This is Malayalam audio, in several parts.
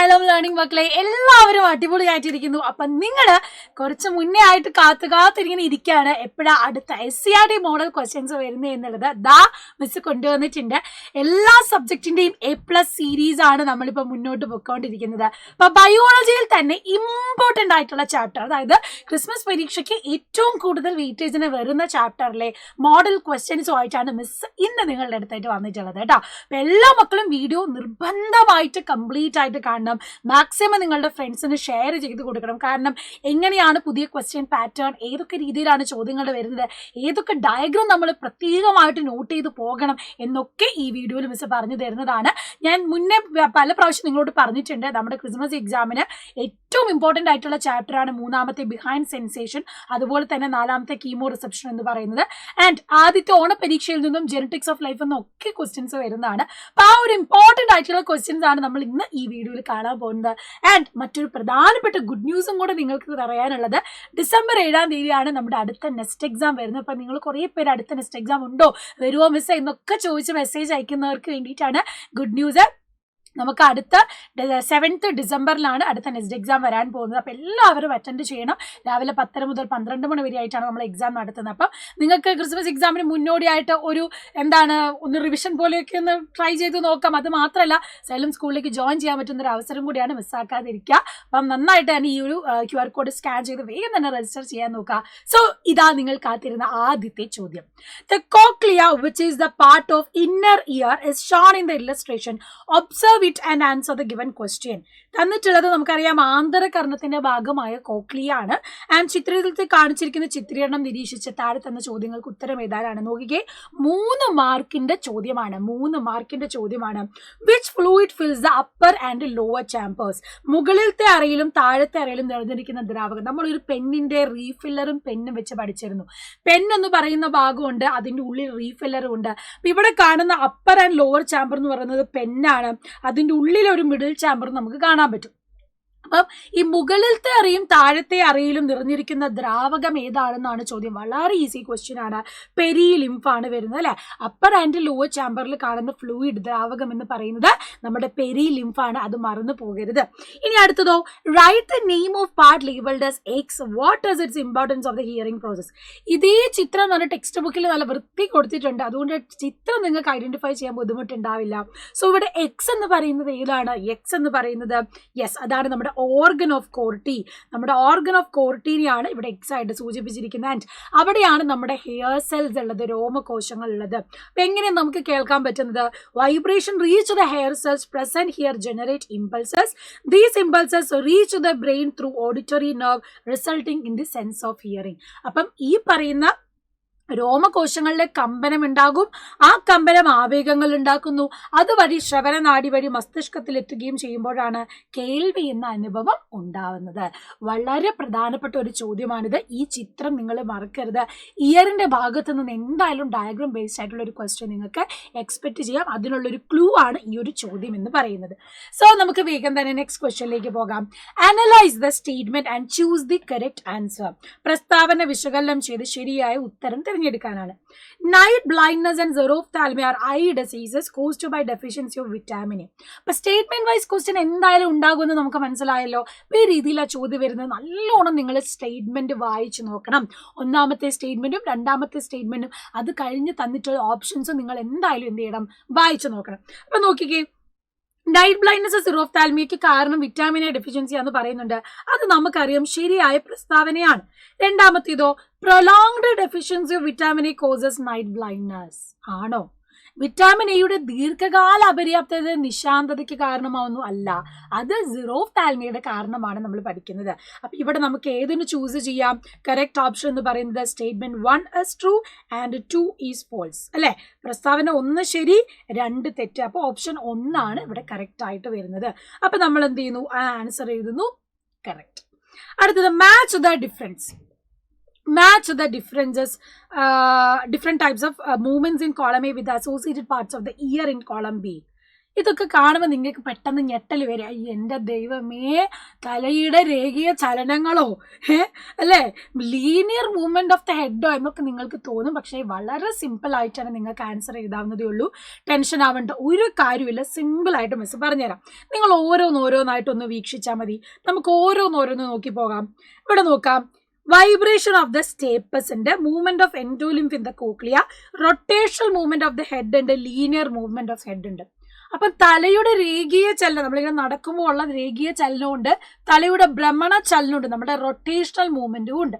ഹലോ ലേണിംഗ് മക്കളെ, എല്ലാവരും അടിപൊളിയായിട്ടിരിക്കുന്നു. അപ്പം നിങ്ങൾ കുറച്ച് മുന്നേ ആയിട്ട് കാത്തിരിങ്ങനെ ഇരിക്കുകയാണ് എപ്പോഴാ അടുത്ത SCRT മോഡൽ ക്വസ്റ്റ്യൻസ് വരുന്നത് എന്നുള്ളത്. ദാ മിസ് കൊണ്ടുവന്നിട്ടുണ്ട്. എല്ലാ സബ്ജക്റ്റിന്റെയും A+ സീരീസ് ആണ് നമ്മളിപ്പോൾ മുന്നോട്ട് പോയിക്കൊണ്ടിരിക്കുന്നത്. അപ്പൊ ബയോളജിയിൽ തന്നെ ഇമ്പോർട്ടൻ്റ് ആയിട്ടുള്ള ചാപ്റ്റർ, അതായത് ക്രിസ്മസ് പരീക്ഷയ്ക്ക് ഏറ്റവും കൂടുതൽ വെയിറ്റേജിന് വരുന്ന ചാപ്റ്ററിലെ മോഡൽ ക്വസ്റ്റ്യൻസുമായിട്ടാണ് മിസ് ഇന്ന് നിങ്ങളുടെ അടുത്തായിട്ട് വന്നിട്ടുള്ളത് കേട്ടോ. അപ്പൊ എല്ലാ മക്കളും വീഡിയോ നിർബന്ധമായിട്ട് കംപ്ലീറ്റ് ആയിട്ട് കാണണം. മാക്സിമം നിങ്ങളുടെ ഫ്രണ്ട്സിന് ഷെയർ ചെയ്ത് കൊടുക്കണം. കാരണം എങ്ങനെയാണ് പുതിയ ക്വസ്റ്റ്യൻ പാറ്റേൺ, ഏതൊക്കെ രീതിയിലാണ് ചോദ്യങ്ങൾ വരുന്നത്, ഏതൊക്കെ ഡയഗ്രാം നമ്മൾ പ്രത്യേകമായിട്ട് നോട്ട് ചെയ്ത് പോകണം എന്നൊക്കെ ഈ വീഡിയോയിൽ മിസ് പറഞ്ഞു തരുന്നതാണ്. ഞാൻ മുന്നേ പല പ്രാവശ്യം നിങ്ങളോട് പറഞ്ഞിട്ടുണ്ട്, നമ്മുടെ ക്രിസ്മസ് എക്സാമിന് ഏറ്റവും ഇമ്പോർട്ടൻ്റ് ആയിട്ടുള്ള ചാപ്റ്ററാണ് മൂന്നാമത്തെ ബിഹൈൻഡ് സെൻസേഷൻ, അതുപോലെ തന്നെ നാലാമത്തെ കീമോ റിസപ്ഷൻ എന്ന് പറയുന്നത്. ആൻഡ് ആദ്യത്തെ ഓണപരീക്ഷയിൽ നിന്നും ജെനറ്റിക്സ് ഓഫ് ലൈഫ് എന്നൊക്കെ ക്വസ്റ്റ്യൻസ് വരുന്നതാണ്. അപ്പോൾ ആ ഒരു ഇമ്പോർട്ടൻ്റ് ആയിട്ടുള്ള ക്വസ്റ്റ്യൻസ് ആണ് നമ്മൾ ഇന്ന് ഈ വീഡിയോയിൽ കാണാൻ പോകുന്നത്. ആൻഡ് മറ്റൊരു പ്രധാനപ്പെട്ട ഗുഡ് ന്യൂസും കൂടെ നിങ്ങൾക്ക് പറയാനുള്ളത്, ഡിസംബർ 7-ാം തീയതിയാണ് നമ്മുടെ അടുത്ത നെക്സ്റ്റ് എക്സാം വരുന്നത്. അപ്പം നിങ്ങൾ കുറേ പേര് അടുത്ത നെക്സ്റ്റ് എക്സാം ഉണ്ടോ, വരുമോ മിസ് എന്നൊക്കെ ചോദിച്ച് മെസ്സേജ് അയക്കുന്നവർക്ക് വേണ്ടിയിട്ടാണ് ഗുഡ് ന്യൂസ്. നമുക്ക് അടുത്ത 7th ഡിസംബറിലാണ് അടുത്ത നെക്സ്റ്റ് എക്സാം വരാൻ പോകുന്നത്. അപ്പോൾ എല്ലാവരും അറ്റൻഡ് ചെയ്യണം. രാവിലെ 10 മുതൽ 12 മണി വരെ ആയിട്ടാണ് നമ്മൾ എക്സാം നടത്തുന്നത്. അപ്പം നിങ്ങൾക്ക് ക്രിസ്മസ് എക്സാമിന് മുന്നോടിയായിട്ട് ഒരു ഒന്ന് റിവിഷൻ പോലെയൊക്കെ ഒന്ന് ട്രൈ ചെയ്ത് നോക്കാം. അത് മാത്രമല്ല, സൈലം സ്കൂളിലേക്ക് ജോയിൻ ചെയ്യാൻ പറ്റുന്ന ഒരു അവസരം കൂടിയാണ് മിസ്സാക്കാതിരിക്കുക. അപ്പം നന്നായിട്ട് തന്നെ ഈ ഒരു QR കോഡ് സ്കാൻ ചെയ്ത് വേഗം തന്നെ രജിസ്റ്റർ ചെയ്യാൻ നോക്കുക. സോ ഇതാ നിങ്ങൾ കാത്തിരുന്ന ആദ്യത്തെ ചോദ്യം. The cochlea, which is the part of inner ear, is shown in the illustration. Observe it and answer the given question. തന്നിട്ടുള്ളത് നമുക്കറിയാം ആന്തരകർണത്തിന്റെ ഭാഗമായ കോക്ലിയ ആണ്. ആൻഡ് ചിത്രത്തിൽ കാണിച്ചിരിക്കുന്ന ചിത്രീകരണം നിരീക്ഷിച്ച് താഴെ തന്ന ചോദ്യങ്ങൾക്ക് ഉത്തരം എഴുതാനാണ്. നോക്കിക്കേ, 3 മാർക്കിന്റെ ചോദ്യമാണ്. Which fluid fils the upper and lower chambers? മുകളിലത്തെ അറയിലും താഴത്തെ അറയിലും നിറഞ്ഞിരിക്കുന്ന ദ്രാവകം. നമ്മളൊരു പെന്നിന്റെ റീഫില്ലറും പെന്നും വെച്ച് പഠിച്ചിരുന്നു. പെൻ എന്ന് പറയുന്ന ഭാഗമുണ്ട്, അതിന്റെ ഉള്ളിൽ റീഫില്ലറും ഉണ്ട്. അപ്പൊ ഇവിടെ കാണുന്ന അപ്പർ ആൻഡ് ലോവർ ചാമ്പർ എന്ന് പറയുന്നത് പെന്നാണ്. അതിന്റെ ഉള്ളിൽ ഒരു മിഡിൽ ചാമ്പർ നമുക്ക് കാണാൻ പറ്റും. അപ്പം ഈ മുകളിലത്തെ അറയും താഴത്തെ അറയിലും നിറഞ്ഞിരിക്കുന്ന ദ്രാവകം ഏതാണെന്നാണ് ചോദ്യം. വളരെ ഈസി ക്വസ്റ്റ്യൻ ആണ്. പെരിലിംഫാണ് വരുന്നത് അല്ലെ. അപ്പർ ആൻഡ് ലോവർ ചാമ്പറിൽ കാണുന്ന ഫ്ലൂയിഡ് ദ്രാവകം എന്ന് പറയുന്നത് നമ്മുടെ പെരിലിംഫാണ്. അത് മറന്നു പോകരുത്. ഇനി അടുത്തതോ, write the name of part labelled as X. What is its importance of the hearing process? ഇതേ ചിത്രം എന്ന് പറഞ്ഞാൽ ടെക്സ്റ്റ് ബുക്കിൽ നല്ല വൃത്തി കൊടുത്തിട്ടുണ്ട്. അതുകൊണ്ട് ചിത്രം നിങ്ങൾക്ക് ഐഡന്റിഫൈ ചെയ്യാൻ ബുദ്ധിമുട്ടുണ്ടാവില്ല. സോ ഇവിടെ എക്സ് എന്ന് പറയുന്നത് ഏതാണ്? എക്സ് എന്ന് പറയുന്നത് യെസ്, അതാണ് നമ്മുടെ ഓർഗൻ ഓഫ് കോർട്ടി. നമ്മുടെ ഓർഗൻ ഓഫ് കോർട്ടീനെയാണ് ഇവിടെ എക്സ് ആയിട്ട് സൂചിപ്പിച്ചിരിക്കുന്നത്. ആൻഡ് അവിടെയാണ് നമ്മുടെ ഹെയർ സെൽസ് ഉള്ളത്, രോമകോശങ്ങൾ ഉള്ളത്. അപ്പൊ എങ്ങനെയാണ് നമുക്ക് കേൾക്കാൻ പറ്റുന്നത്? Vibration reach the hair cells present here generate impulses. These impulses reach the brain through auditory nerve resulting in the sense of hearing. അപ്പം ഈ പറയുന്ന രോമകോശങ്ങളിലെ കമ്പനം ഉണ്ടാകും. ആ കമ്പനം ആവേഗങ്ങൾ ഉണ്ടാക്കുന്നു. അതുവഴി ശ്രവണ നാഡി വഴി മസ്തിഷ്കത്തിൽ എത്തുകയും ചെയ്യുമ്പോഴാണ് കേൾവി എന്ന അനുഭവം ഉണ്ടാവുന്നത്. വളരെ പ്രധാനപ്പെട്ട ഒരു ചോദ്യമാണിത്. ഈ ചിത്രം നിങ്ങൾ മറക്കരുത്. ഇയറിന്റെ ഭാഗത്ത് നിന്ന് എന്തായാലും ഡയഗ്രാം ബേസ്ഡ് ആയിട്ടുള്ള ഒരു ക്വസ്റ്റ്യൻ നിങ്ങൾക്ക് എക്സ്പെക്ട് ചെയ്യാം. അതിനുള്ളൊരു ക്ലൂ ആണ് ഈ ഒരു ചോദ്യം എന്ന് പറയുന്നത്. സോ നമുക്ക് വേഗം തന്നെ നെക്സ്റ്റ് ക്വസ്റ്റ്യനിലേക്ക് പോകാം. Analyse the statement and choose the correct answer. പ്രസ്താവന വിശകലനം ചെയ്ത് ശരിയായ ഉത്തരം തിരഞ്ഞെടുക്കാനാണ്. Night blindness and xerophthalmia are eye diseases caused by deficiency of vitamin A. അപ്പൊ സ്റ്റേറ്റ്മെന്റ് വൈസ് ക്വസ്റ്റ്യൻ എന്തായാലും ഉണ്ടാകുമെന്ന് നമുക്ക് മനസ്സിലായല്ലോ. അപ്പൊ ഈ രീതിയിലാണ് ചോദ്യം വരുന്നത്. നല്ലോണം നിങ്ങൾ സ്റ്റേറ്റ്മെന്റ് വായിച്ചു നോക്കണം. ഒന്നാമത്തെ സ്റ്റേറ്റ്മെന്റും രണ്ടാമത്തെ സ്റ്റേറ്റ്മെന്റും അത് കഴിഞ്ഞ് തന്നിട്ടുള്ള ഓപ്ഷൻസും നിങ്ങൾ എന്തായാലും എന്ത് ചെയ്യണം, വായിച്ചു നോക്കണം. അപ്പൊ നോക്കിക്കേ, നൈറ്റ് ബ്ലൈൻഡ്നെസ് സെറോഫ്താൽമിയയ്ക്ക് കാരണം വിറ്റാമിൻ എ ഡെഫിഷ്യൻസി എന്ന് പറയുന്നുണ്ട്. അത് നമുക്കറിയാം, ശരിയായ പ്രസ്താവനയാണ്. രണ്ടാമത്തേതോ, prolonged deficiency of vitamin A causes night blindness ആണോ? വിറ്റാമിൻ എയുടെ ദീർഘകാല അപര്യാപ്തത നിശാന്തതയ്ക്ക് കാരണമാവുന്നു? അല്ല, അത് സെറോഫ്താൽമിയയുടെ കാരണമാണ് നമ്മൾ പഠിക്കുന്നത്. അപ്പൊ ഇവിടെ നമുക്ക് ഏതിന് ചൂസ് ചെയ്യാം? കറക്റ്റ് ഓപ്ഷൻ എന്ന് പറയുന്നത് statement 1 is true and 2 is false അല്ലെ. പ്രസ്താവന 1 ശരി, 2 തെറ്റ്. അപ്പൊ ഓപ്ഷൻ 1 ആണ് ഇവിടെ കറക്റ്റ് ആയിട്ട് വരുന്നത്. അപ്പൊ നമ്മൾ എന്ത് ചെയ്യുന്നു? ആ ആൻസർ എഴുതുന്നു കറക്റ്റ്. അടുത്തത്, match the difference. Match the differences, different types of movements in column A with the associated parts of the ear in column B. ഇതൊക്കെ കാണുമ്പോൾ നിങ്ങൾക്ക് പെട്ടെന്ന് ഞെട്ടൽ വരിക, എൻ്റെ ദൈവമേ, തലയുടെ രേഖീയ ചലനങ്ങളോ അല്ലേ, ലീനിയർ മൂവ്മെന്റ് ഓഫ് ദ ഹെഡോ എന്നൊക്കെ നിങ്ങൾക്ക് തോന്നും. പക്ഷേ വളരെ സിമ്പിൾ ആയിട്ടാണ് നിങ്ങൾക്ക് ആൻസർ എഴുതാവുന്നതേ ഉള്ളൂ. ടെൻഷൻ ആവേണ്ട ഒരു കാര്യമില്ല, സിമ്പിൾ ആയിട്ട് മിസ് പറഞ്ഞുതരാം. നിങ്ങൾ ഓരോന്നോരോന്നായിട്ടൊന്ന് വീക്ഷിച്ചാൽ മതി. നമുക്ക് ഓരോന്നോരോന്ന് നോക്കി പോകാം. ഇവിടെ നോക്കാം. വൈബ്രേഷൻ ഓഫ് ദ സ്റ്റേപ്പസിന്റെ movement of endolymph in the cochlea, rotational movement of the head ഉണ്ട്, ലീനിയർ മൂവ്മെന്റ് ഓഫ് ഹെഡ് ഉണ്ട്. അപ്പം തലയുടെ രേഖീയ ചലനം, നമ്മളിങ്ങനെ നടക്കുമ്പോൾ ഉള്ള രേഖീയ ചലനമുണ്ട്, തലയുടെ ഭ്രമണ ചലനമുണ്ട്, നമ്മുടെ റൊട്ടേഷണൽ മൂവ്മെന്റും ഉണ്ട്.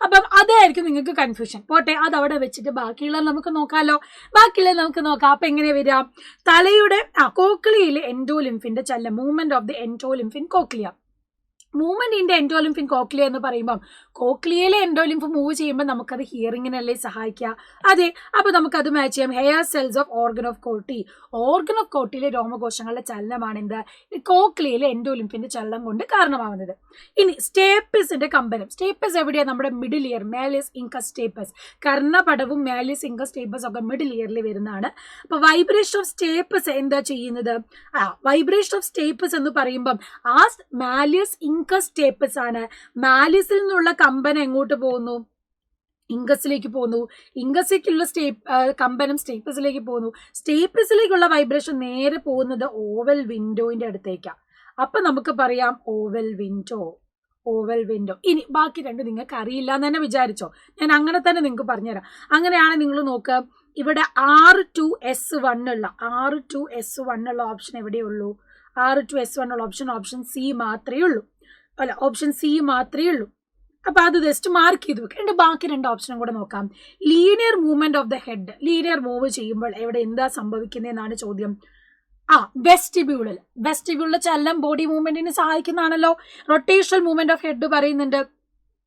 അപ്പം അതായിരിക്കും നിങ്ങൾക്ക് കൺഫ്യൂഷൻ. പോട്ടെ, അതവിടെ വെച്ചിട്ട് ബാക്കിയുള്ളത് നമുക്ക് നോക്കാമല്ലോ. ബാക്കിയുള്ളത് നമുക്ക് നോക്കാം. അപ്പൊ എങ്ങനെ വരിക? തലയുടെ കോക്ലിയയിലെ എൻഡോലിംഫിന്റെ ചലനം, movement of the endolymph in cochlea. Movement in endolymph in cochlea എന്ന് പറയുമ്പോൾ കോക്ലിയയിലെ എൻഡോലിംഫ് മൂവ് ചെയ്യുമ്പോൾ നമുക്കത് ഹിയറിങ്ങിനല്ലേ സഹായിക്കുക? അതെ. അപ്പൊ നമുക്കത് മാച്ച് ചെയ്യാം. Hair cells of organ of Corti, organ of കോട്ടിയിലെ രോമകോശങ്ങളുടെ ചലനമാണ് എന്ത്, കോക്ലിയയിലെ എൻഡോലിംഫിന്റെ ചലനം കൊണ്ട് കാരണമാവുന്നത്. ഇനി സ്റ്റേപ്പിസിന്റെ കമ്പനം. സ്റ്റേപ്പസ് എവിടെയാണ്? നമ്മുടെ middle ear, malleus incus stapes. കർണപടവും മാലിയസ് ഇൻകസ് സ്റ്റേപ്പസ് ഒക്കെ മിഡിൽ ഇയറിൽ വരുന്നതാണ്. അപ്പൊ വൈബ്രേഷൻ ഓഫ് സ്റ്റേപ്പസ് എന്താ ചെയ്യുന്നത്? വൈബ്രേഷൻ ഓഫ് സ്റ്റേപ്പസ് എന്ന് പറയുമ്പം ആ മാലിയസ് ഇൻകസ് സ്റ്റേപ്പസ് ആണ്. മാലിയസിൽ നിന്നുള്ള കമ്പനം എങ്ങോട്ട് പോകുന്നു? ഇംഗസിലേക്ക് പോകുന്നു. ഇംഗസിലേക്കുള്ള കമ്പനം സ്റ്റേപ്പസിലേക്ക് പോകുന്നു. സ്റ്റേപ്പസിലേക്കുള്ള വൈബ്രേഷൻ നേരെ പോകുന്നത് ഓവൽ വിൻഡോയിന്റെ അടുത്തേക്കാണ്. അപ്പൊ നമുക്ക് പറയാം ഓവൽ വിൻഡോ, ഓവൽ വിൻഡോ. ഇനി ബാക്കി രണ്ട് നിങ്ങൾക്ക് അറിയില്ല എന്ന് തന്നെ വിചാരിച്ചോ, ഞാൻ അങ്ങനെ തന്നെ നിങ്ങൾക്ക് പറഞ്ഞുതരാം. അങ്ങനെയാണ് നിങ്ങൾ നോക്കുക. ഇവിടെ R2S1 ഉള്ള R2S1 ഉള്ള ഓപ്ഷൻ എവിടെയുള്ളൂ? R2S1 ഉള്ള ഓപ്ഷൻ സി മാത്രമേ ഉള്ളൂ. അല്ല, ഓപ്ഷൻ സി മാത്രമേ ഉള്ളൂ. അപ്പൊ അത് ജസ്റ്റ് മാർക്ക് ചെയ്ത് വെക്കുക. ബാക്കി രണ്ട് ഓപ്ഷനും കൂടെ നോക്കാം. Linear movement of the head, linear move ചെയ്യുമ്പോൾ എവിടെ എന്താ സംഭവിക്കുന്നതെന്നാണ് ചോദ്യം. വെസ്റ്റിബ്യൂളിൽ, വെസ്റ്റിബ്യൂളിലെ ചലനം ബോഡി മൂവ്മെന്റിന് സഹായിക്കുന്നതാണല്ലോ. റൊട്ടേഷണൽ മൂവ്മെന്റ് ഓഫ് ഹെഡ് പറയുന്നുണ്ട്.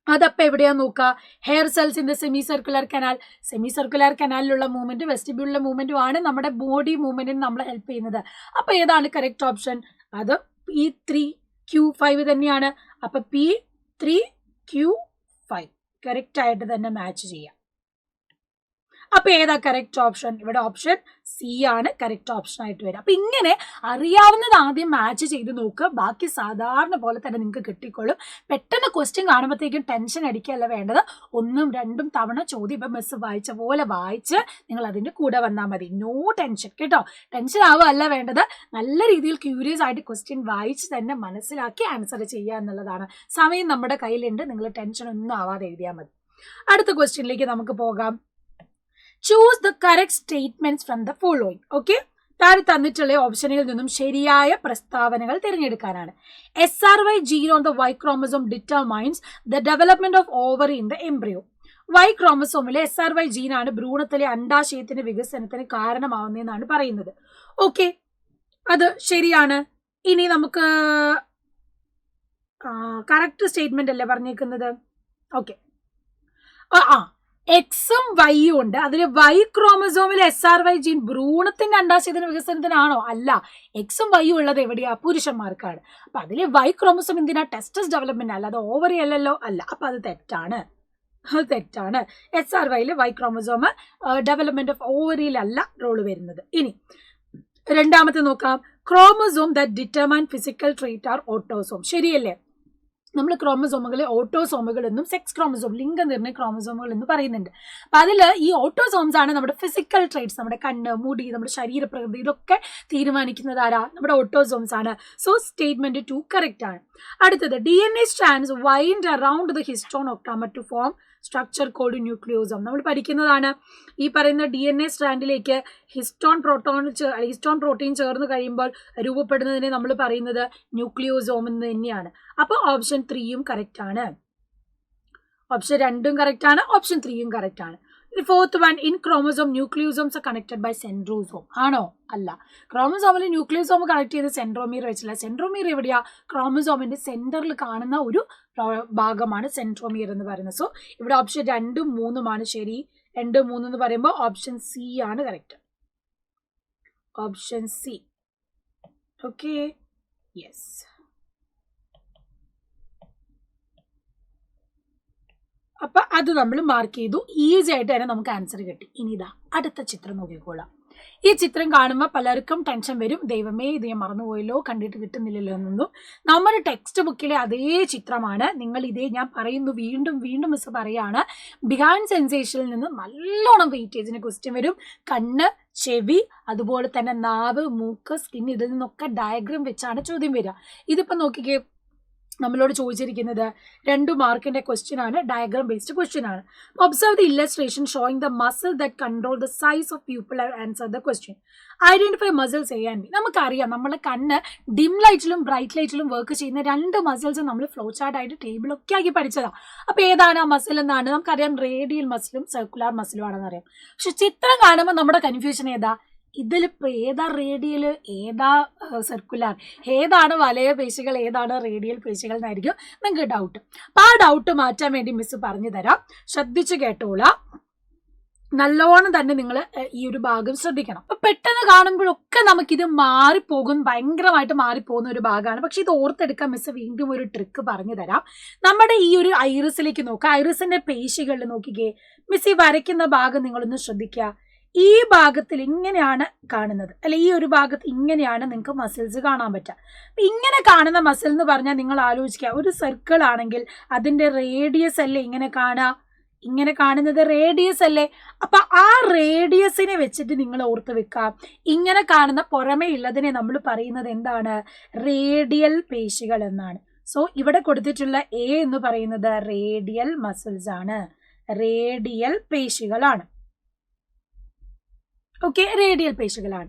അതപ്പോൾ എവിടെയാ നോക്കുക? Hair cells in the semi circular canal. Semi circular കനാലിലുള്ള മൂവ്മെന്റ് വെസ്റ്റിബ്യൂളിലെ മൂവ്മെന്റും ആണ് നമ്മുടെ ബോഡി മൂവ്മെന്റിന് നമ്മളെ ഹെൽപ്പ് ചെയ്യുന്നത്. അപ്പൊ ഏതാണ് കറക്റ്റ് ഓപ്ഷൻ? അത് P3Q5 തന്നെയാണ്. അപ്പൊ P3Q5 കറക്റ്റ് ആയിട്ട് തന്നെ മാച്ച് ചെയ്യാം. അപ്പൊ ഏതാ കറക്റ്റ് ഓപ്ഷൻ? ഇവിടെ ഓപ്ഷൻ സി ആണ് കറക്റ്റ് ഓപ്ഷൻ ആയിട്ട് വരിക. അപ്പൊ ഇങ്ങനെ അറിയാവുന്നത് ആദ്യം മാച്ച് ചെയ്ത് നോക്കുക. ബാക്കി സാധാരണ പോലെ തന്നെ നിങ്ങൾക്ക് കിട്ടിക്കോളും. പെട്ടെന്ന് ക്വസ്റ്റ്യൻ കാണുമ്പോഴത്തേക്കും ടെൻഷൻ അടിക്കുകയല്ല വേണ്ടത്. 1-2 തവണ ചോദ്യം ഇപ്പൊ മിസ് വായിച്ച പോലെ വായിച്ച് നിങ്ങൾ അതിന്റെ കൂടെ വന്നാൽ മതി. നോ ടെൻഷൻ കേട്ടോ. ടെൻഷൻ ആവുകയല്ല വേണ്ടത്. നല്ല രീതിയിൽ ക്യൂരിയസ് ആയിട്ട് ക്വസ്റ്റ്യൻ വായിച്ച് തന്നെ മനസ്സിലാക്കി ആൻസർ ചെയ്യുക എന്നുള്ളതാണ്. സമയം നമ്മുടെ കയ്യിലുണ്ട്. നിങ്ങൾ ടെൻഷൻ ഒന്നും ആവാതെ എഴുതിയാൽ മതി. അടുത്ത ക്വസ്റ്റ്യനിലേക്ക് നമുക്ക് പോകാം. Choose the correct statements from the following. Okay, താഴെ തന്നിട്ടുള്ള ഓപ്ഷനുകളിൽ നിന്നും ശരിയായ പ്രസ്താവനകൾ തിരഞ്ഞെടുക്കാനാണ്. SRY gene on the Y chromosome determines the development of ovary in the embryo. Y ക്രോമസോമിലെ SRY ജീനാണ് ഭ്രൂണത്തിലെ അണ്ഡാശയത്തിന്റെ വികസനത്തിന് കാരണമാവുന്നതെന്നാണ് പറയുന്നത്. ഓക്കെ, അത് ശരിയാണ്. ഇനി നമുക്ക് കറക്റ്റ് സ്റ്റേറ്റ്മെന്റ് അല്ലേ പറഞ്ഞേക്കുന്നത്? ഓക്കെ, എക്സും വൈയും ഉണ്ട്. അതിൽ Y ക്രോമസോമിലെ SRY ജീൻ ഭ്രൂണത്തിന്റെ അണ്ഡാശയത്തിന്റെ വികസനത്തിനാണോ? അല്ല. എക്സും വൈയും ഉള്ളത് എവിടെയാ? പുരുഷന്മാർക്കാണ്. അപ്പൊ അതിൽ Y ക്രോമസോം എന്തിനാ? ടെസ്റ്റസ് ഡെവലപ്മെന്റ് അല്ല, അത് ഓവറി അല്ലല്ലോ. അല്ല, അപ്പൊ അത് തെറ്റാണ്. അത് തെറ്റാണ്. SRYയില് Y ക്രോമസോം ഡെവലപ്മെന്റ് ഓഫ് ഓവറിയിലല്ല റോള് വരുന്നത്. ഇനി രണ്ടാമത്തെ നോക്കാം. Chromosome that determine physical trait are autosome. ശരിയല്ലേ? നമ്മൾ ക്രോമസോമുകളെ ഓട്ടോസോമുകൾ എന്നും സെക്സ് ക്രോമസോം ലിംഗനിർണ്ണയ ക്രോമസോമുകൾ എന്ന് പറയുന്നുണ്ട്. അപ്പൊ അതിൽ ഈ ഓട്ടോസോംസ് ആണ് നമ്മുടെ ഫിസിക്കൽ ട്രേറ്റ്സ്, നമ്മുടെ കണ്ണ്, മുടി, നമ്മുടെ ശരീരപ്രകൃതി ഇതൊക്കെ തീരുമാനിക്കുന്നത് ആരാ? നമ്മുടെ ഓട്ടോസോംസ് ആണ്. സോ സ്റ്റേറ്റ്മെന്റ് 2 കറക്റ്റ് ആണ്. അടുത്തത് DNA strands wind around the histone octamer to form structure called nucleosome. നമ്മൾ പഠിക്കുന്നതാണ്. ഈ പറയുന്ന DNA സ്ട്രാൻഡിലേക്ക് ഹിസ്റ്റോൺ പ്രോട്ടീൻ ചേർന്ന് കഴിയുമ്പോൾ രൂപപ്പെടുന്നതിനെ നമ്മൾ പറയുന്നത് ന്യൂക്ലിയോസോം എന്ന് തന്നെയാണ്. അപ്പൊ ഓപ്ഷൻ 3യും കറക്റ്റ് ആണ്. ഓപ്ഷൻ 2ഉം കറക്റ്റ് ആണ്. ഓപ്ഷൻ 3യും കറക്റ്റ് ആണ്. Fourth one, in chromosome nucleosomes are connected by centrosome. ആണോ? അല്ല. ക്രോമസോമിൽ ന്യൂക്ലിയോസോം കണക്ട് ചെയ്ത് സെൻട്രോമീർ വെച്ചില്ല. സെൻട്രോമീർ എവിടെയാ? ക്രോമസോമിന്റെ സെന്ററിൽ കാണുന്ന ഒരു ഭാഗമാണ് സെൻട്രോമീർ എന്ന് പറയുന്നത്. സോ ഇവിടെ ഓപ്ഷൻ 2ഉം 3ഉമാണ് ശരി. 2, 3 എന്ന് പറയുമ്പോൾ ഓപ്ഷൻ സി ആണ് correct. Option C. Okay, yes. അപ്പൊ അത് നമ്മൾ മാർക്ക് ചെയ്തു. ഈസി ആയിട്ട് തന്നെ നമുക്ക് ആൻസർ കിട്ടി. ഇനി ഇതാ അടുത്ത ചിത്രം നോക്കിക്കോളാം. ഈ ചിത്രം കാണുമ്പോൾ പലർക്കും ടെൻഷൻ വരും, ദൈവമേ ഇത് ഞാൻ മറന്നുപോയല്ലോ, കണ്ടിട്ട് കിട്ടുന്നില്ലല്ലോ എന്നൊന്നും. നമ്മുടെ ടെക്സ്റ്റ് ബുക്കിലെ അതേ ചിത്രമാണ്. നിങ്ങൾ ഇതേ ഞാൻ പറയുന്നു, വീണ്ടും വീണ്ടും മിസ് പറയാണ്, ബിഹൈൻഡ് സെൻസേഷനിൽ നിന്ന് നല്ലോണം വെയിറ്റേജിന് ക്വസ്റ്റ്യൻ വരും. കണ്ണ്, ചെവി, അതുപോലെ തന്നെ നാവ്, മൂക്ക്, സ്കിൻ, ഇതിൽ നിന്നൊക്കെ ഡയഗ്രാം വെച്ചാണ് ചോദ്യം വരിക. ഇതിപ്പോ നോക്കിക്കേ, നമ്മളോട് ചോദിച്ചിരിക്കുന്നത് 2 മാർക്കിന്റെ ക്വസ്റ്റ്യൻ ആണ്, ഡയഗ്രാം ബേസ്ഡ് ക്വസ്റ്റ്യൻ ആണ്. Observe the illustration showing the muscle that control the size of people answer the question. Identify muscles A and B. നമുക്കറിയാം നമ്മളെ കണ്ണ് ഡിം ലൈറ്റിലും ബ്രൈറ്റ് ലൈറ്റിലും വർക്ക് ചെയ്യുന്ന 2 മസിൽസ് നമ്മൾ ഫ്ലോ ചാർട്ട് ആയിട്ട് ടേബിളൊക്കെ ആക്കി പഠിച്ചതാണ്. അപ്പൊ ഏതാണ് ആ മസിൽ എന്നാണ് നമുക്കറിയാം, റേഡിയൽ മസിലും സർക്കുലർ മസിലും ആണെന്ന് അറിയാം. പക്ഷെ ചിത്രം കാണുമ്പോൾ നമ്മുടെ കൺഫ്യൂഷൻ ഏതാ, ഇതിലിപ്പോ ഏതാ റേഡിയൽ, ഏതാ സർക്കുലർ, ഏതാണ് വലയ പേശികൾ, ഏതാണ് റേഡിയൽ പേശികൾ എന്നായിരിക്കും നിങ്ങൾക്ക് ഡൗട്ട്. അപ്പൊ ആ ഡൗട്ട് മാറ്റാൻ വേണ്ടി മിസ് പറഞ്ഞു തരാം, ശ്രദ്ധിച്ചു കേട്ടോളാം. നല്ലോണം തന്നെ നിങ്ങൾ ഈ ഒരു ഭാഗം ശ്രദ്ധിക്കണം. അപ്പൊ പെട്ടെന്ന് കാണുമ്പോഴൊക്കെ നമുക്കിത് മാറിപ്പോകും, ഭയങ്കരമായിട്ട് മാറിപ്പോകുന്ന ഒരു ഭാഗമാണ്. പക്ഷെ ഇത് ഓർത്തെടുക്കാൻ മിസ് വീണ്ടും ഒരു ട്രിക്ക് പറഞ്ഞു തരാം. നമ്മുടെ ഈ ഒരു ഐറിസിലേക്ക് നോക്കുക, ഐറിസിന്റെ പേശികളിൽ നോക്കിക്കേ, മിസ് ഈ വരയ്ക്കുന്ന ഭാഗം നിങ്ങളൊന്ന് ശ്രദ്ധിക്കുക. ഈ ഭാഗത്തിൽ ഇങ്ങനെയാണ് കാണുന്നത്, അല്ലെ ഈ ഒരു ഭാഗത്ത് ഇങ്ങനെയാണ് നിങ്ങൾക്ക് മസിൽസ് കാണാൻ പറ്റുക. ഇങ്ങനെ കാണുന്ന മസിൽ എന്ന് പറഞ്ഞാൽ നിങ്ങൾ ആലോചിക്കുക, ഒരു സർക്കിൾ ആണെങ്കിൽ അതിന്റെ റേഡിയസ് അല്ലേ ഇങ്ങനെ കാണുക, ഇങ്ങനെ കാണുന്നത് റേഡിയസ് അല്ലേ. അപ്പൊ ആ റേഡിയസിനെ വെച്ചിട്ട് നിങ്ങൾ ഓർത്ത് വെക്കുക, ഇങ്ങനെ കാണുന്ന പുറമേ ഉള്ളതിനെ നമ്മൾ പറയുന്നത് എന്താണ്, റേഡിയൽ പേശികൾ എന്നാണ്. സോ ഇവിടെ കൊടുത്തിട്ടുള്ള എ എന്ന് പറയുന്നത് റേഡിയൽ മസിൽസ് ആണ്, റേഡിയൽ പേശികളാണ്. ഓക്കെ, റേഡിയൽ പേശികളാണ്.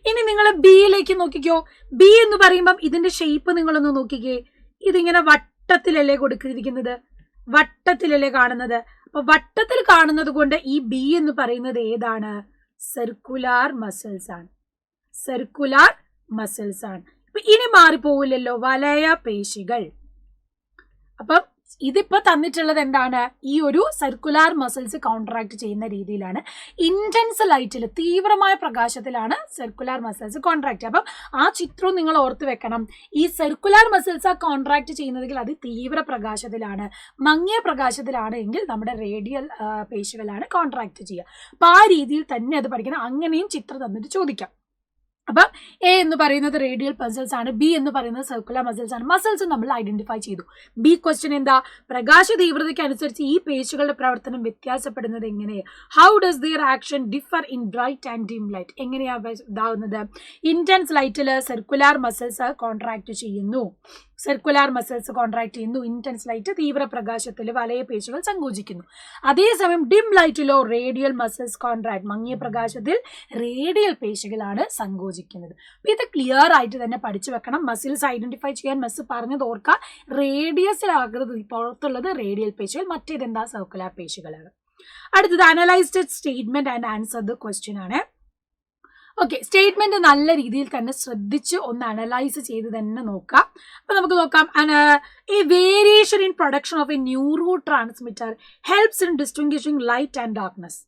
ഇനി നിങ്ങൾ ബിയിലേക്ക് നോക്കിക്കോ. ബി എന്ന് പറയുമ്പം ഇതിന്റെ ഷേപ്പ് നിങ്ങളൊന്ന് നോക്കിക്കേ, ഇതിങ്ങനെ വട്ടത്തിലല്ലേ കൊടുത്തിരിക്കുന്നത്, വട്ടത്തിലല്ലേ കാണുന്നത്. അപ്പൊ വട്ടത്തിൽ കാണുന്നത് കൊണ്ട് ഈ ബി എന്ന് പറയുന്നത് ഏതാണ്, സർക്കുലാർ മസിൽസ് ആണ്, സർക്കുലാർ മസിൽസ് ആണ്. അപ്പൊ ഇനി മാറിപ്പോവില്ലല്ലോ, വലയ പേശികൾ. അപ്പം ഇതിപ്പോ തന്നിട്ടുള്ളത് എന്താണ്, ഈ ഒരു സർക്കുലാർ മസിൽസ് കോൺട്രാക്ട് ചെയ്യുന്ന രീതിയിലാണ്. ഇന്റൻസ് ലൈറ്റിൽ, തീവ്രമായ പ്രകാശത്തിലാണ് സർക്കുലാർ മസിൽസ് കോൺട്രാക്ട്. അപ്പം ആ ചിത്രം നിങ്ങൾ ഓർത്ത് വെക്കണം. ഈ സർക്കുലാർ മസിൽസ് കോൺട്രാക്ട് ചെയ്യുന്നതെങ്കിൽ അത് തീവ്ര പ്രകാശത്തിലാണ്, മങ്ങിയ പ്രകാശത്തിലാണ് എങ്കിൽ നമ്മുടെ റേഡിയൽ പേശികളാണ് കോൺട്രാക്ട് ചെയ്യുക. അപ്പൊ ആ രീതിയിൽ തന്നെ അത് പഠിക്കണം. അങ്ങനെയും ചിത്രം തന്നിട്ട് ചോദിക്കാം. അപ്പം എ എന്ന് പറയുന്നത് റേഡിയൽ മസിൽസ് ആണ്, ബി എന്ന് പറയുന്നത് സർക്കുലർ മസിൽസ് ആണ്. മസിൽസ് നമ്മൾ ഐഡന്റിഫൈ ചെയ്തു. ബി ക്വസ്റ്റ്യൻ എന്താ, പ്രകാശ തീവ്രതയ്ക്ക് അനുസരിച്ച് ഈ പേശികളുടെ പ്രവർത്തനം വ്യത്യാസപ്പെടുന്നത് എങ്ങനെ, how does their action differ in bright and dim light. എങ്ങനെയാ ഇതാവുന്നത്, ഇന്റൻസ് ലൈറ്റിൽ സർക്കുലാർ മസിൽസ് കോൺട്രാക്ട് ചെയ്യുന്നു, സർക്കുലാർ മസിൽസ് കോൺട്രാക്ട് ചെയ്യുന്നു. ഇന്റൻസ് ലൈറ്റ് തീവ്ര പ്രകാശത്തിൽ വലയ പേശികൾ സങ്കോചിക്കുന്നു. അതേസമയം ഡിം ലൈറ്റിലോ റേഡിയൽ മസിൽസ് കോൺട്രാക്ട്, മങ്ങിയ പ്രകാശത്തിൽ റേഡിയൽ പേശികളാണ് സങ്കോചിക്കുന്നത്. അപ്പൊ ഇത് ക്ലിയർ ആയിട്ട് തന്നെ പഠിച്ചു വെക്കണം. മസിൽസ് ഐഡന്റിഫൈ ചെയ്യാൻ മിസ് പറഞ്ഞത് ഓർക്കുക, റേഡിയസിൽ ആകൃതി പുറത്തുള്ളത് റേഡിയൽ പേശികൾ, മറ്റേതെന്താ സർക്കുലർ പേശികളാണ്. അടുത്തത് analysed statement and answer the question ആണ്. ഓക്കെ, സ്റ്റേറ്റ്മെന്റ് നല്ല രീതിയിൽ തന്നെ ശ്രദ്ധിച്ച് ഒന്ന് അനലൈസ് ചെയ്ത് തന്നെ നോക്കാം. അപ്പൊ നമുക്ക് നോക്കാം, ഈ variation in production of a neurotransmitter helps in distinguishing light and darkness.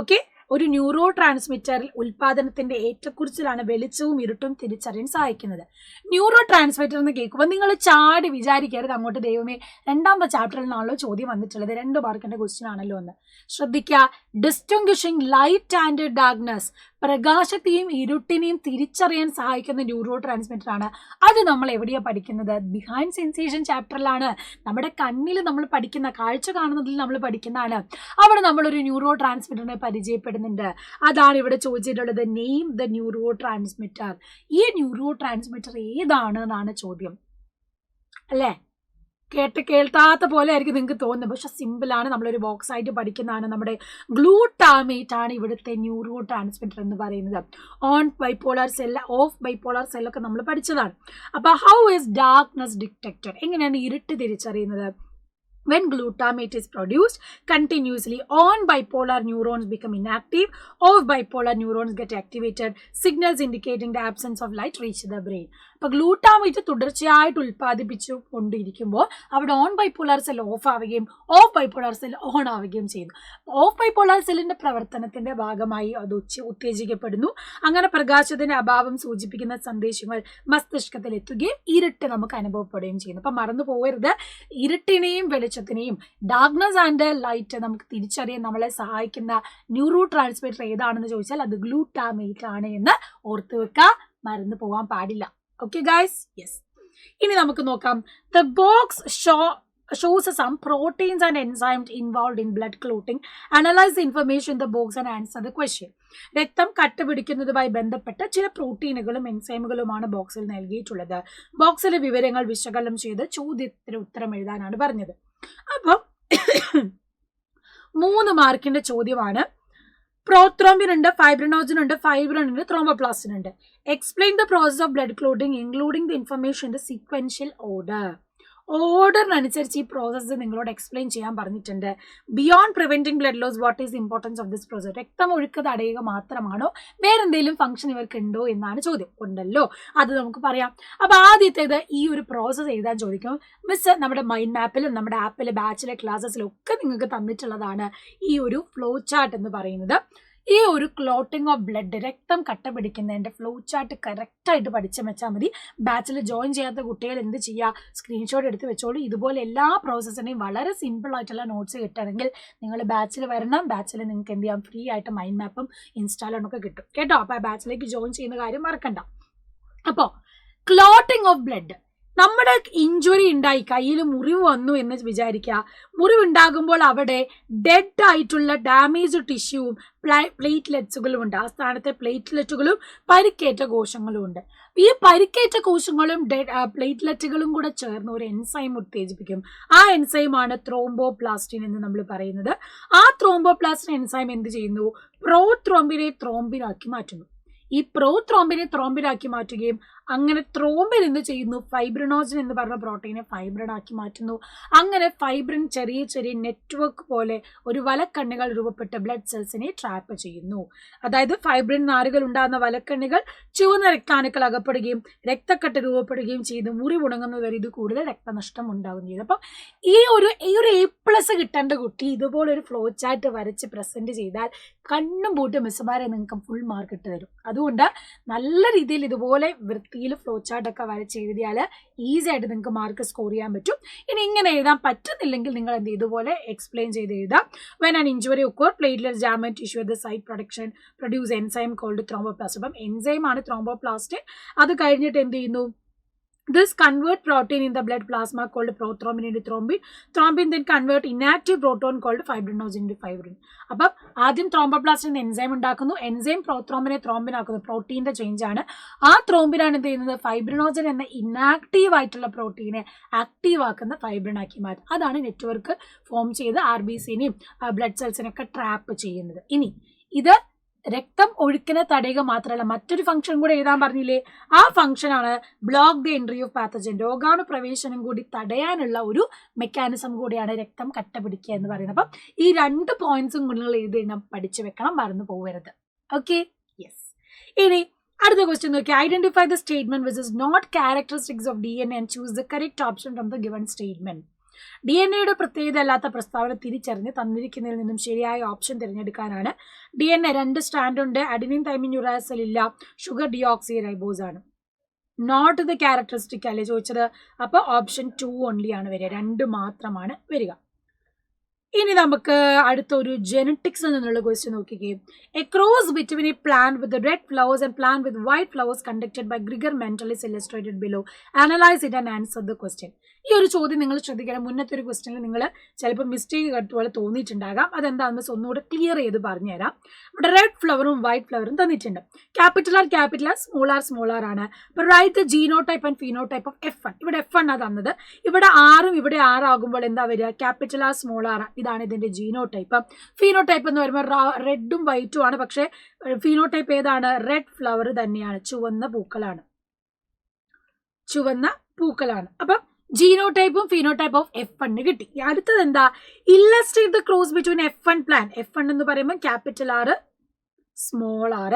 Okay, ഒരു ന്യൂറോ ട്രാൻസ്മിറ്ററിൽ ഉൽപാദനത്തിന്റെ ഏറ്റക്കുറിച്ചിലാണ് വെളിച്ചവും ഇരുട്ടും തിരിച്ചറിയാൻ സഹായിക്കുന്നത്. ന്യൂറോ ട്രാൻസ്മിറ്റർ എന്ന് കേൾക്കുമ്പോൾ നിങ്ങൾ ചാടി വിചാരിക്കരുത് അങ്ങോട്ട് ദൈവമേ 2ാമത്തെ ചാപ്റ്ററിൽ നിന്നാണല്ലോ ചോദ്യം വന്നിട്ടുള്ളത്, 2 മാർക്കിന്റെ ക്വസ്റ്റ്യൻ ആണല്ലോ എന്ന്. ശ്രദ്ധിക്കുക, ഡിസ്റ്റിംഗ്വിഷിംഗ് ലൈറ്റ് ആൻഡ് ഡാർക്ക്നെസ്, പ്രകാശത്തെയും ഇരുട്ടിനെയും തിരിച്ചറിയാൻ സഹായിക്കുന്ന ന്യൂറോ ട്രാൻസ്മിറ്റർ ആണ്. അത് നമ്മൾ എവിടെയാ പഠിക്കുന്നത്, ബിഹൈൻഡ് സെൻസേഷൻ ചാപ്റ്ററിലാണ്. നമ്മുടെ കണ്ണിൽ നമ്മൾ പഠിക്കുന്ന, കാഴ്ച കാണുന്നതിൽ നമ്മൾ പഠിക്കുന്നതാണ്. അവിടെ നമ്മളൊരു ന്യൂറോ ട്രാൻസ്മിറ്ററിനെ പരിചയപ്പെടുന്നുണ്ട്. അതാണ് ഇവിടെ ചോദിച്ചിട്ടുള്ളത്, നെയിം ദ ന്യൂറോ ട്രാൻസ്മിറ്റർ. ഈ ന്യൂറോ ട്രാൻസ്മിറ്റർ ഏതാണ് എന്നാണ് ചോദ്യം, അല്ലേ? കേൾക്കാത്ത പോലെ ആയിരിക്കും നിങ്ങൾക്ക് തോന്നുന്നത്, പക്ഷെ സിമ്പിളാണ്. നമ്മളൊരു ബോക്സ് ആയിട്ട് പഠിക്കുന്നതാണ്. നമ്മുടെ ഗ്ലൂട്ടാമേറ്റ് ആണ് ഇവിടുത്തെ ന്യൂറോ ട്രാൻസ്മിറ്റർ എന്ന് പറയുന്നത്. On bipolar cell, off bipolar സെല്ലൊക്കെ നമ്മൾ പഠിച്ചതാണ്. അപ്പൊ ഹൗ ഈസ് ഡാർക്ക്നെസ് ഡിറ്റക്റ്റഡ്, എങ്ങനെയാണ് ഇരുട്ട് തിരിച്ചറിയുന്നത്? When glutamate is produced continuously, on bipolar neurons become inactive, off bipolar neurons get activated, signals indicating the absence of light reach the brain. അപ്പൊ ഗ്ലൂട്ടാമേറ്റ് തുടർച്ചയായിട്ട് ഉൽപ്പാദിപ്പിച്ചു കൊണ്ടിരിക്കുമ്പോൾ അവിടെ ഓൺ ബൈപോളാർ സെൽ ഓഫ് ആവുകയും ഓഫ് ബൈപോളാർ സെൽ ഓൺ ആവുകയും ചെയ്യുന്നു. ഓഫ് ബൈപോളാർ സെല്ലിന്റെ പ്രവർത്തനത്തിന്റെ ഭാഗമായി അത് ഉത്തേജിക്കപ്പെടുന്നു. അങ്ങനെ പ്രകാശത്തിന്റെ അഭാവം സൂചിപ്പിക്കുന്ന സന്ദേശങ്ങൾ മസ്തിഷ്കത്തിൽ എത്തുകയും ഇരുട്ട് നമുക്ക് അനുഭവപ്പെടുകയും ചെയ്യുന്നു. അപ്പൊ മറന്നു പോകരുത്, ഇരുട്ടിനെയും വെളിച്ചത്തിനെയും ഡാർക്ക്നെസ് ആൻഡ് ലൈറ്റ് നമുക്ക് തിരിച്ചറിയാൻ നമ്മളെ സഹായിക്കുന്ന ന്യൂറോ ട്രാൻസ്മിറ്റർ ഏതാണെന്ന് ചോദിച്ചാൽ അത് ഗ്ലൂട്ടാമേറ്റ് ആണ് എന്ന് ഓർത്ത് വെക്കുക, മറന്നു പോകാൻ പാടില്ല. Okay guys, yes. ഇനി നമുക്ക് നോക്കാം. The box shows some proteins and enzymes involved in blood clotting. Analyze the information in the box and answer the question. രക്തം കട്ടപിടിക്കുന്നതുമായി ബന്ധപ്പെട്ട ചില പ്രോട്ടീനുകളും എൻസൈമുകളുമാണ് ബോക്സിൽ നൽകിയിട്ടുള്ളത്. ബോക്സിലെ വിവരങ്ങൾ വിശകലനം ചെയ്ത് ചോദ്യത്തിന് ഉത്തരം എഴുതാനാണ് പറഞ്ഞത്. അപ്പം 3 മാർക്കിന്റെ ചോദ്യമാണ്. പ്രോത്രോംബിൻ ഉണ്ട്, ഫൈബ്രിനോജൻ ഉണ്ട്, ഫൈബ്രിൻ ഉണ്ട്, ത്രോംബോപ്ലാസ്റ്റിൻ ഉണ്ട്. Explain the process of blood clotting including the information in the sequential ഓർഡറിനനുസരിച്ച് ഈ പ്രോസസ്സ് നിങ്ങളോട് എക്സ്പ്ലെയിൻ ചെയ്യാൻ പറഞ്ഞിട്ടുണ്ട്. Beyond preventing blood loss, what is importance of this process? രക്തം ഒഴുക്ക് തടയുക മാത്രമാണോ, വേറെന്തെങ്കിലും ഫംഗ്ഷൻ ഇവർക്ക് ഉണ്ടോ എന്നാണ് ചോദ്യം. ഉണ്ടല്ലോ, അത് നമുക്ക് പറയാം. അപ്പൊ ആദ്യത്തേത് ഈ ഒരു പ്രോസസ്സ് എഴുതാൻ ചോദിക്കും. മിസ് നമ്മുടെ മൈൻഡ് മാപ്പിലും നമ്മുടെ ആപ്പിലെ ബാച്ചിലെ ക്ലാസ്സസിലും ഒക്കെ നിങ്ങൾക്ക് തന്നിട്ടുള്ളതാണ് ഈ ഒരു ഫ്ലോ ചാർട്ട് എന്ന് പറയുന്നത്. ഈ ഒരു ക്ലോട്ടിംഗ് ഓഫ് ബ്ലഡ്, രക്തം കട്ട പിടിക്കുന്നതിന്റെ ഫ്ലോ ചാർട്ട് കറക്റ്റായിട്ട് പഠിച്ചു വെച്ചാൽ മതി. ബാച്ചിൽ ജോയിൻ ചെയ്യാത്ത കുട്ടികൾ എന്ത് ചെയ്യുക, സ്ക്രീൻഷോട്ട് എടുത്ത് വെച്ചോളൂ. ഇതുപോലെ എല്ലാ പ്രോസസ്സിനെയും വളരെ സിമ്പിൾ ആയിട്ടുള്ള നോട്ട്സ് കിട്ടണമെങ്കിൽ നിങ്ങൾ ബാച്ചിൽ വരണം. ബാച്ചിൽ നിങ്ങൾക്ക് എന്ത് ചെയ്യാം, ഫ്രീ ആയിട്ട് മൈൻഡ് മാപ്പും ഇൻസ്റ്റാളൊക്കെ കിട്ടും കേട്ടോ. അപ്പോൾ ആ ബാച്ചിലേക്ക് ജോയിൻ ചെയ്യുന്ന കാര്യം മറക്കണ്ട. അപ്പോൾ ക്ലോട്ടിംഗ് ഓഫ് ബ്ലഡ്, നമ്മുടെ ഇഞ്ചുറി ഉണ്ടായി, കയ്യിൽ മുറിവ് വന്നു എന്ന് വിചാരിക്കുക. മുറിവുണ്ടാകുമ്പോൾ അവിടെ ഡെഡ് ആയിട്ടുള്ള ഡാമേജ് ടിഷ്യൂവും പ്ലേറ്റ്ലെറ്റ്സുകളും ഉണ്ട്. ആ സ്ഥാനത്തെ പ്ലേറ്റ്ലെറ്റുകളും പരിക്കേറ്റ കോശങ്ങളും ഉണ്ട്. ഈ പരിക്കേറ്റ കോശങ്ങളും പ്ലേറ്റ്ലെറ്റുകളും കൂടെ ചേർന്ന് ഒരു എൻസൈം ഉത്തേജിപ്പിക്കും. ആ എൻസൈമാണ് ത്രോംബോപ്ലാസ്റ്റിൻ എന്ന് നമ്മൾ പറയുന്നത്. ആ ത്രോംബോപ്ലാസ്റ്റിൻ എൻസൈം എന്ത് ചെയ്യുന്നു, പ്രോത്രോംബിനെ ത്രോംബിനാക്കി മാറ്റുന്നു. ഈ പ്രോത്രോംബിനെ ത്രോംബിനാക്കി മാറ്റുകയും അങ്ങനെ ത്രോംബിൻ എന്ത് ചെയ്യുന്നു, ഫൈബ്രിനോജൻ എന്ന് പറഞ്ഞ പ്രോട്ടീനെ ഫൈബ്രിൻ ആക്കി മാറ്റുന്നു. അങ്ങനെ ഫൈബ്രിൻ ചെറിയ ചെറിയ നെറ്റ്വർക്ക് പോലെ ഒരു വലക്കണ്ണികൾ രൂപപ്പെട്ട് ബ്ലഡ് സെൽസിനെ ട്രാപ്പ് ചെയ്യുന്നു. അതായത് ഫൈബ്രിൻ നാരുകൾ ഉണ്ടാകുന്ന വലക്കണ്ണികൾ ചുവന്ന രക്താണുക്കൾ അകപ്പെടുകയും രക്തക്കട്ട് രൂപപ്പെടുകയും ചെയ്ത് മുറിവുണങ്ങുന്നതുവരെ ഇത് കൂടുതൽ രക്തനഷ്ടം ഉണ്ടാകുകയും ചെയ്തു. അപ്പം ഈ ഒരു A+ കിട്ടേണ്ട കുട്ടി ഇതുപോലൊരു ഫ്ലോ ചാർട്ട് വരച്ച് പ്രസന്റ് ചെയ്താൽ കണ്ണും പൂട്ടി മിസ്സുമാരെ നിങ്ങൾക്ക് ഫുൾ മാർക്ക് ഇട്ട് തരും. അതുകൊണ്ട് നല്ല രീതിയിൽ ഇതുപോലെ വൃത്തിയിൽ ഫ്ലോ ചാർട്ടൊക്കെ വരച്ച് എഴുതിയാൽ ഈസി ആയിട്ട് നിങ്ങൾക്ക് മാർക്ക് സ്കോർ ചെയ്യാൻ പറ്റും. ഇനി ഇങ്ങനെ എഴുതാൻ പറ്റുന്നില്ലെങ്കിൽ നിങ്ങൾ എന്ത് ഇതുപോലെ എക്സ്പ്ലെയിൻ ചെയ്ത് എഴുതാം. When an injury occur, platelets damage tissue at the site production produce enzyme called thromboplastin. അപ്പം എൻസൈം ആണ് ത്രോംബോപ്ലാസ്റ്റിൻ. അത് കഴിഞ്ഞിട്ട് എന്ത് ചെയ്യുന്നു, this convert protein in the blood plasma called prothrombin into thrombin. Thrombin then convert inactive proton called fibrinogen into fibrin. അപ്പം ആദ്യം ത്രോംബോപ്ലാസ്റ്റിൻ എൻസൈം ഉണ്ടാക്കുന്നു. എൻസൈം പ്രോത്രോംബിനെ ത്രോംബിൻ ആക്കുന്നു. പ്രോട്ടീൻ്റെ ചേഞ്ച് ആണ്. ആ ത്രോംബിനാണ് എന്ത് ചെയ്യുന്നത്, ഫൈബ്രിനോജൻ എന്ന ഇനാക്റ്റീവ് ആയിട്ടുള്ള പ്രോട്ടീനെ ആക്റ്റീവ് ആക്കുന്ന ഫൈബ്രിൻ ആക്കി മാറ്റും. അതാണ് നെറ്റ്വർക്ക് ഫോം ചെയ്ത് RBCനെയും ബ്ലഡ് സെൽസിനൊക്കെ ട്രാപ്പ് ചെയ്യുന്നത്. ഇനി ഇത് രക്തം ഒഴുക്കിനെ തടയുക മാത്രമല്ല, മറ്റൊരു ഫംഗ്ഷൻ കൂടെ എഴുതാൻ പറഞ്ഞില്ലേ, ആ ഫംഗ്ഷനാണ് block the entry of pathogen. രോഗാണു പ്രവേശനം കൂടി തടയാനുള്ള ഒരു മെക്കാനിസം കൂടിയാണ് രക്തം കട്ട പിടിക്കുക എന്ന് പറയുന്നത്. അപ്പം ഈ 2 പോയിന്റ്സും നിങ്ങൾ എഴുതി പഠിച്ചു വെക്കണം, മറന്നു പോകരുത്. Okay, yes. ഇനി അടുത്ത ക്വസ്റ്റ്യൻ നോക്കി. Identify the statement which is not characteristics of DNA and choose the correct option from the given statement. DNA പ്രത്യേകത അല്ലാത്ത പ്രസ്താവന തിരിച്ചറിഞ്ഞ് തന്നിരിക്കുന്നതിൽ നിന്നും ശരിയായ ഓപ്ഷൻ തിരഞ്ഞെടുക്കാനാണ്. DNA 2 സ്റ്റാൻഡ് ഉണ്ട്, അഡിനിൻ തൈമിൻ യുറാസിൽ ഇല്ല, ഷുഗർ ഡിയോക്സി റൈബോസ് ആണ്. നോട്ട് ദ ക്യാരക്ടറിസ്റ്റിക് അല്ലേ ചോദിച്ചത്. അപ്പോൾ ഓപ്ഷൻ 2 ഓൺലി ആണ് വരിക, 2 മാത്രമാണ് വരിക. ഇനി നമുക്ക് അടുത്തൊരു ജെനറ്റിക്സിൽ നിന്നുള്ള ക്വസ്റ്റ്യൻ നോക്കുകയും. A cross between a plant with red flowers and plant with white flowers conducted by Gregor Mendel is illustrated below. Analyse it and answer the question. ഈ ഒരു ചോദ്യം നിങ്ങൾ ശ്രദ്ധിക്കണം. മുന്നത്തെ ഒരു ക്വസ്റ്റ്യനിൽ നിങ്ങൾ ചിലപ്പോൾ മിസ്റ്റേക്ക് പോലെ തോന്നിയിട്ടുണ്ടാകാം. അതെന്താണെന്ന് ഒന്നുകൂടെ ക്ലിയർ ചെയ്ത് പറഞ്ഞുതരാം. ഇവിടെ റെഡ് ഫ്ലവറും വൈറ്റ് ഫ്ലവറും തന്നിട്ടുണ്ട്. ക്യാപിറ്റൽ ആർ, സ്മോൾ ആർ ആണ്. അപ്പോൾ write the genotype and phenotype of F1. ഇവിടെ F1 ആണ് തന്നത്. ഇവിടെ 6ഉം ഇവിടെ 6 ആകുമ്പോൾ എന്താ വരിക, ക്യാപിറ്റൽ ആർ സ്മോൾ ആർ. ഇതാണ് ഇതിന്റെ ജീനോടൈപ്പ്. ഫീനോടൈപ്പ് എന്ന് പറയുമ്പോൾ റെഡും വൈറ്റും ആണ്. പക്ഷേ ഫീനോടൈപ്പ് ഏതാണ്, റെഡ് ഫ്ലവർ തന്നെയാണ്, ചുവന്ന പൂക്കളാണ്. അപ്പം ജീനോടൈപ്പും ഫീനോടൈപ്പ് ഓഫ് F1 കിട്ടി. അടുത്തത് എന്താ, illustrate the cross between F1 plan. F1 എന്ന് പറയുമ്പോൾ capital R small R.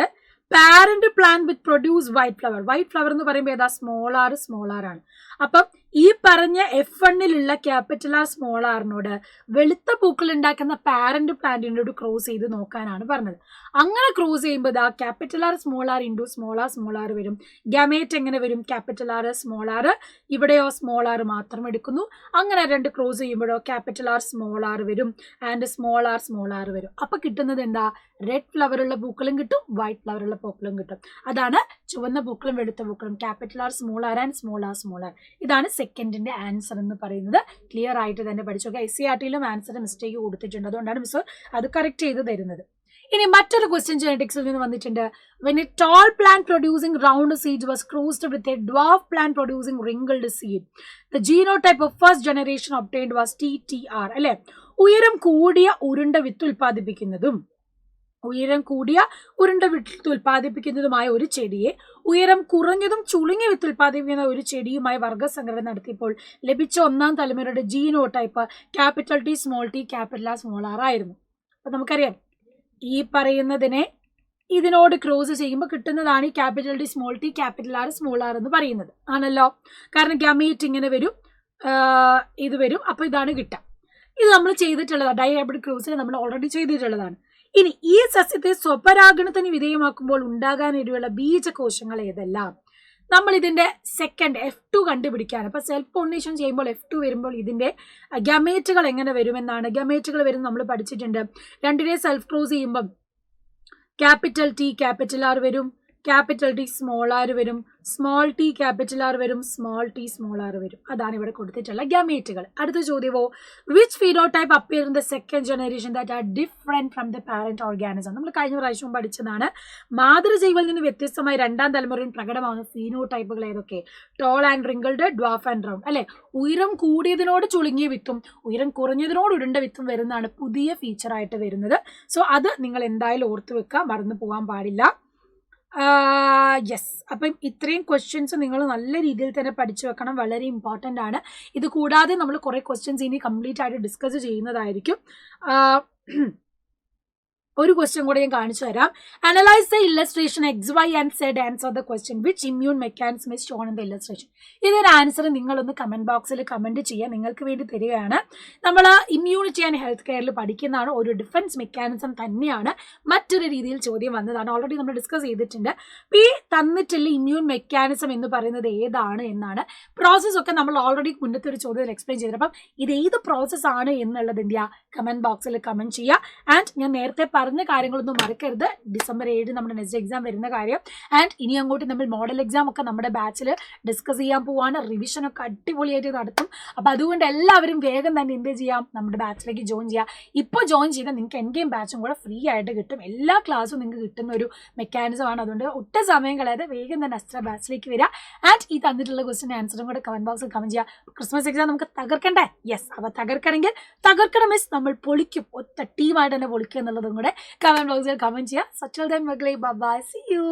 Parent plant with produce white flower എന്ന് പറയുമ്പോൾ ഏതാ, സ്മോൾ ആർ ആണ്. അപ്പം ഈ പറഞ്ഞ F1-ലുള്ള ക്യാപിറ്റൽ ആർ സ്മോൾ ആറിനോട് വെളുത്ത പൂക്കൾ ഉണ്ടാക്കുന്ന പാരന്റ് പ്ലാന്റിനോട് ക്രോസ് ചെയ്ത് നോക്കാനാണ് പറഞ്ഞത്. അങ്ങനെ ക്രോസ് ചെയ്യുമ്പോൾ ദാ capital R small R into small R വരും. ഗമേറ്റ് എങ്ങനെ വരും? ക്യാപിറ്റൽ ആർ സ്മോൾ ആർ, ഇവിടെയോ സ്മോൾ ആർ മാത്രം എടുക്കുന്നു. അങ്ങനെ രണ്ട് ക്രോസ് ചെയ്യുമ്പോഴോ ക്യാപിറ്റൽ ആർ സ്മോൾ ആർ വരും ആൻഡ് സ്മോൾ ആർ വരും. അപ്പൊ കിട്ടുന്നത് എന്താ? റെഡ് ഫ്ലവറുള്ള പൂക്കളും കിട്ടും, വൈറ്റ് ഫ്ലവറുള്ള പൂക്കളും കിട്ടും. അതാണ് ചുവന്ന പൂക്കളും വെളുത്ത പൂക്കളും, capital R small R and small R. ഇതാണ് സെക്കൻഡിന്റെ ആൻസർ എന്ന് പറയുന്നത്. ക്ലിയർ ആയിട്ട് തന്നെ പഠിച്ചു. SCERT-ലും ആൻസർ മിസ്റ്റേക്ക് കൊടുത്തിട്ടുണ്ട്, അതുകൊണ്ടാണ് മിസ് അത് കറക്റ്റ് ചെയ്ത് തരുന്നത്. ഇനി മറ്റൊരു ക്വസ്റ്റ്യൻ ജെനറ്റിക്സിൽ നിന്ന് വന്നിട്ടുണ്ട്. When a tall plant producing round seed was crossed with a dwarf plant producing wrinkled seed, the genotype of first generation obtained was TTR. അല്ലെ, ഉയരം കൂടിയ ഉരുണ്ട വിത്ത് ഉൽപ്പാദിപ്പിക്കുന്നതുമായ ഒരു ചെടിയെ ഉയരം കുറഞ്ഞതും ചുളുങ്ങിയ വിത്ത് ഉൽപ്പാദിപ്പിക്കുന്ന ഒരു ചെടിയുമായി വർഗ്ഗസംഘടന നടത്തിയപ്പോൾ ലഭിച്ച ഒന്നാം തലമുറയുടെ genotype capital T small t capital R small R ആയിരുന്നു. അപ്പൊ നമുക്കറിയാം ഈ പറയുന്നതിനെ ഇതിനോട് ക്രോസ് ചെയ്യുമ്പോൾ കിട്ടുന്നതാണ് ഈ capital T small t capital R small R എന്ന് പറയുന്നത് ആണല്ലോ. കാരണം ഗമേറ്റ് ഇങ്ങനെ വരും, ഇത് വരും, അപ്പൊ ഇതാണ് കിട്ടുക. ഇത് നമ്മൾ ചെയ്തിട്ടുള്ളതാണ്, ഡൈഹൈബ്രിഡ് ക്രോസിൽ നമ്മൾ ഓൾറെഡി ചെയ്തിട്ടുള്ളതാണ്. ഇനി ഈ സസ്യത്തെ സ്വപരാഗണത്തിന് വിധേയമാക്കുമ്പോൾ ഉണ്ടാകാനിടയുള്ള ബീജകോശങ്ങൾ ഏതെല്ലാം? നമ്മൾ ഇതിന്റെ സെക്കൻഡ് F2 കണ്ടുപിടിക്കാണ്. അപ്പൊ സെൽഫ് പോളിനേഷൻ ചെയ്യുമ്പോൾ F2 വരുമ്പോൾ ഇതിന്റെ ഗമേറ്റുകൾ എങ്ങനെ വരുമെന്നാണ്. ഗമേറ്റുകൾ വരും നമ്മൾ പഠിച്ചിട്ടുണ്ട്. രണ്ടിനെ സെൽഫ് ക്രോസ് ചെയ്യുമ്പം ക്യാപിറ്റൽ T ക്യാപിറ്റൽ ആർ വരും, ക്യാപിറ്റൽ T സ്മോൾ ആർ വരും, സ്മോൾ t ക്യാപിറ്റൽ ആർ വരും, സ്മോൾ t സ്മോൾ ആർ വരും. അതാണ് ഇവിടെ കൊടുത്തിട്ടുള്ള ഗമേറ്റുകൾ. അടുത്ത ചോദ്യമോ, which phenotype appear in the second generation that are different from the parent organism? നമ്മൾ കഴിഞ്ഞ പ്രാവശ്യം പഠിച്ചതാണ്. മാതൃജൈവത്തിൽ നിന്ന് വ്യത്യസ്തമായി രണ്ടാം തലമുറയിൽ പ്രകടമാകുന്ന ഫീനോടൈപ്പുകൾ ഏതൊക്കെ? Tall and wrinkled, dwarf and round. അല്ലെ, ഉയരം കൂടിയതിനോട് ചുളുങ്ങിയ വിത്തും ഉയരം കുറഞ്ഞതിനോട് ഉരുണ്ട വിത്തും വരുന്നതാണ് പുതിയ ഫീച്ചറായിട്ട് വരുന്നത്. സോ അത് നിങ്ങൾ എന്തായാലും ഓർത്ത് വെക്കുക, മറന്നു പോകാൻ പാടില്ല. യെസ്, അപ്പം ഇത്രയും ക്വസ്റ്റ്യൻസ് നിങ്ങൾ നല്ല രീതിയിൽ തന്നെ പഠിച്ചു വെക്കണം, വളരെ ഇമ്പോർട്ടൻ്റ് ആണ്. ഇത് കൂടാതെ നമ്മൾ കുറേ ക്വസ്റ്റ്യൻസ് ഇനി കംപ്ലീറ്റ് ആയിട്ട് ഡിസ്കസ് ചെയ്യുന്നതായിരിക്കും. ഒരു ക്വസ്റ്റ്യൻ കൂടെ ഞാൻ കാണിച്ചു തരാം. Analyse the illustration XY and Z answer the question which immune mechanism is shown in the illustration. ഇതിന്റെ ആൻസർ നിങ്ങളൊന്ന് കമന്റ് ബോക്സിൽ കമന്റ് ചെയ്യുക, നിങ്ങൾക്ക് വേണ്ടി തരികയാണ്. നമ്മൾ ഇമ്മ്യൂണിറ്റി ആൻഡ് ഹെൽത്ത് കെയറിൽ പഠിക്കുന്നതാണ്, ഒരു ഡിഫൻസ് മെക്കാനിസം തന്നെയാണ്. മറ്റൊരു രീതിയിൽ ചോദ്യം വന്നതാണ്, ഓൾറെഡി നമ്മൾ ഡിസ്കസ് ചെയ്തിട്ടുണ്ട്. ഈ തന്നിട്ടുള്ള ഇമ്മ്യൂൺ മെക്കാനിസം എന്ന് പറയുന്നത് ഏതാണ് എന്നാണ്. പ്രോസസ് ഒക്കെ നമ്മൾ ഓൾറെഡി മുന്നത്തെ ഒരു ചോദ്യത്തിൽ എക്സ്പ്ലെയിൻ ചെയ്തത്. അപ്പം ഇത് ഏത് പ്രോസസ് ആണ് എന്നുള്ളത് എന്ത് ചെയ്യുക, കമന്റ് ബോക്സിൽ കമന്റ് ചെയ്യുക. ആൻഡ് ഞാൻ നേരത്തെ പറഞ്ഞ കാര്യങ്ങളൊന്നും മറക്കരുത്. December 7 നമ്മുടെ നെക്സ്റ്റ് എക്സാം വരുന്ന കാര്യം. ആൻഡ് ഇനി അങ്ങോട്ട് നമ്മൾ മോഡൽ എക്സാം ഒക്കെ നമ്മുടെ ബാച്ചിൽ ഡിസ്കസ് ചെയ്യാൻ പോവാണ്. റിവിഷൻ ഒക്കെ അടിപൊളിയായിട്ട് നടത്തും. അപ്പൊ അതുകൊണ്ട് എല്ലാവരും വേഗം തന്നെ എന്ത് ചെയ്യാം, നമ്മുടെ ബാച്ചിലേക്ക് ജോയിൻ ചെയ്യാം. ഇപ്പോൾ ജോയിൻ ചെയ്താൽ നിങ്ങൾക്ക് എൻഗെയിം ബാച്ചും കൂടെ ഫ്രീ ആയിട്ട് കിട്ടും. എല്ലാ ക്ലാസ്സും നിങ്ങൾക്ക് കിട്ടുന്ന ഒരു മെക്കാനിസം ആണ്. അതുകൊണ്ട് ഒട്ടും സമയം കളയാതെ വേഗം തന്നെ അസ്ത്ര ബാച്ചിലേക്ക് വരിക. ആൻഡ് ഈ തന്നിട്ടുള്ള ക്വസ്റ്റ്യൻ ആൻസറും കൂടെ കമന്റ് ബോക്സിൽ കമന്റ് ചെയ്യുക. ക്രിസ്മസ് എക്സാം നമുക്ക് തകർക്കണ്ടേ? യെസ്, അപ്പൊ തകർക്കണമെങ്കിൽ തകർക്കണം മിസ്, നമ്മൾ പൊളിക്കും, ഒറ്റ ടീമായിട്ട് തന്നെ പൊളിക്കുക എന്നുള്ളതും കൂടെ കമന്റ് ബോക്സിൽ കമന്റ് ചെയ്യുക. സോ ടിൽ ദെൻ മക്കളെ, ബൈ ബൈ, സീ യു.